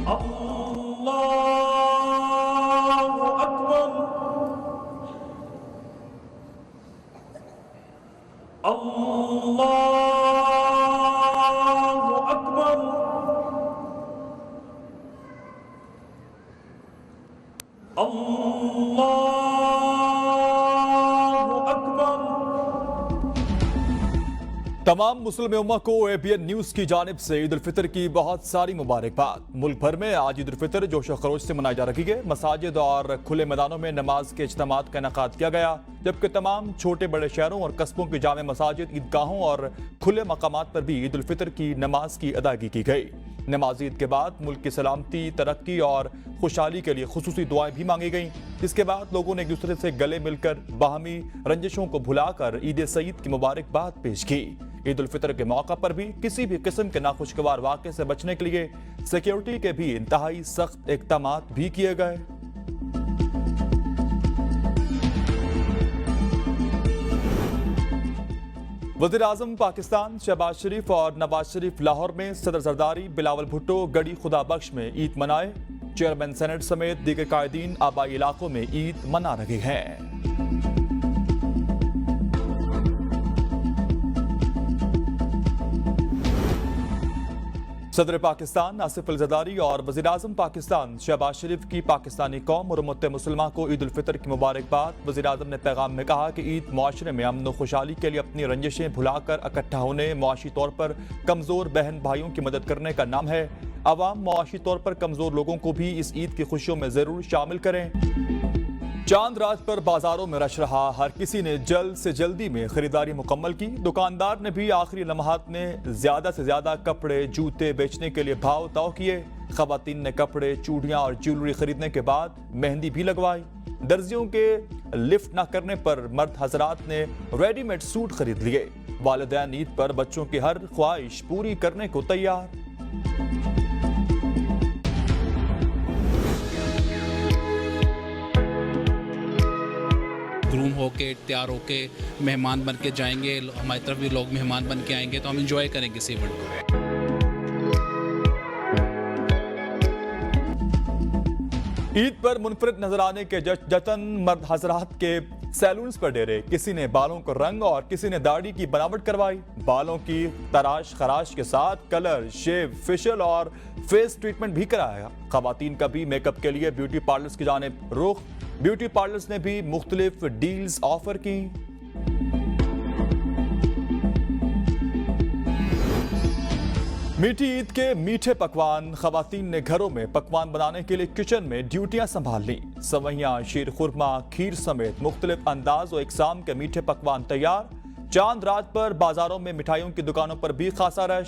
अल्लाहु अकबर अल्लाहु अकबर अल्लाहु अकबर। तमाम मुस्लिम उम्मा को ABN न्यूज की जानिब से ईद उल फितर की बहुत सारी मुबारकबाद। मुल्क भर में आज ईद उल फितर जोश खरोश से मनाई जा रही है। मसाजिद और खुले मैदानों में नमाज के इज्तिमात का इनेकाद किया गया, जबकि तमाम छोटे बड़े शहरों और कस्बों की जामे मसाजिद, ईदगाहों और खुले मकामात पर भी ईद उल फितर की नमाज की अदायगी की गई। नमाज ईद के बाद मुल्क की सलामती, तरक्की और खुशहाली के लिए खुसूसी दुआएं भी मांगी गईं। इसके बाद लोगों ने एक दूसरे से गले मिलकर बाहमी रंजिशों को भुलाकर ईद सईद की मुबारकबाद पेश की। ईद उल फितर के मौका पर भी किसी भी किस्म के नाखुशगवार वाक़े से बचने के लिए सिक्योरिटी के भी इंतहाई सख्त इक़दामात भी किए गए। वज़ीर आज़म पाकिस्तान शहबाज शरीफ और नवाज शरीफ लाहौर में सदर जरदारी, बिलावल भुट्टो गढ़ी खुदा बख्श में ईद मनाए। चेयरमैन सेनेट समेत दीगर कायदीन आबाई इलाकों में ईद मना रहे हैं। सदर पाकिस्तान आसिफ अल ज़रदारी और वज़ीर आज़म पाकिस्तान शहबाज शरीफ की पाकिस्तानी कौम और उम्मत मुस्लिमा को ईद उल फितर की मुबारकबाद। वज़ीर आज़म ने पैगाम में कहा कि ईद मुआशरे में अमन व खुशहाली के लिए अपनी रंजिशें भुलाकर इकट्ठा होने, मुआशी तौर पर कमज़ोर बहन भाइयों की मदद करने का नाम है। अवाम मुआशी तौर पर कमज़ोर लोगों को भी इस ईद की खुशियों में ज़रूर शामिल करें। चांद रात पर बाजारों में रश रहा, हर किसी ने जल्द से जल्दी में खरीदारी मुकम्मल की। दुकानदार ने भी आखिरी लम्हात में ज्यादा से ज्यादा कपड़े जूते बेचने के लिए भाव ताव किए। खवातीन ने कपड़े, चूड़ियां और ज्वेलरी खरीदने के बाद मेहंदी भी लगवाई। दर्जियों के लिफ्ट न करने पर मर्द हजरात ने रेडीमेड सूट खरीद लिए। वालिदैन ईद पर बच्चों की हर ख्वाहिश पूरी करने को तैयार। ग्रूम होके, तैयार होके मेहमान बन के जाएंगे। हमारी तरफ भी लोग मेहमान बन के आएंगे तो हम इंजॉय करेंगे इस इवेंट को। ईद पर मुनफरिद नजर आने के जतन, मर्द हजरात के सैलून्स पर डेरे। किसी ने बालों को रंग और किसी ने दाढ़ी की बनावट करवाई। बालों की तराश खराश के साथ कलर, शेव, फेशियल और फेस ट्रीटमेंट भी कराया। खवातीन का भी मेकअप के लिए ब्यूटी पार्लर्स की जानिब रुख। ब्यूटी पार्लर्स ने भी मुख्तलिफ डील्स ऑफर की। मीठी ईद के मीठे पकवान। खवातीन ने घरों में पकवान बनाने के लिए किचन में ड्यूटियां संभाल ली। सवैयां, शीर खुरमा, खीर समेत मुख्तलिफ अंदाज और इकसाम के मीठे पकवान तैयार। चांद रात पर बाजारों में मिठाइयों की दुकानों पर भी खासा रश।